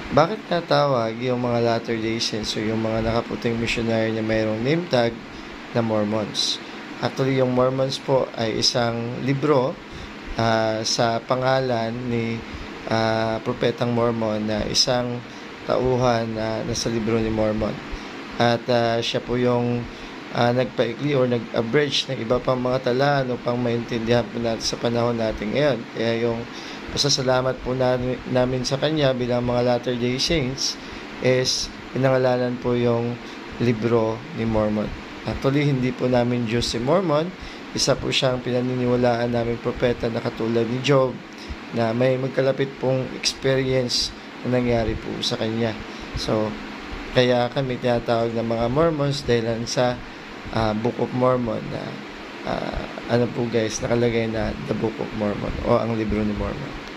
Bakit natawag yung mga Latter-day Saints o yung mga nakaputing missionary na mayroong name tag na Mormons? Actually, yung Mormons po ay isang libro sa pangalan ni Propetang Mormon na isang tauhan na nasa libro ni Mormon. At siya po yung nagpaikli or nag-abridge ng iba pang mga talaan upang maintindihan po natin sa panahon natin ngayon. Kaya yung pasasalamat po namin sa kanya bilang mga Latter-day Saints is pinangalanan po yung libro ni Mormon. Actually, hindi po namin Diyos si Mormon. Isa po siyang pinaniniwalaan namin propeta na katulad ni Job na may magkalapit pong experience na nangyari po sa kanya. So, kaya kami tinatawag ng mga Mormons dahil sa Book of Mormon na ano po guys, nakalagay na The Book of Mormon o ang libro ni Mormon.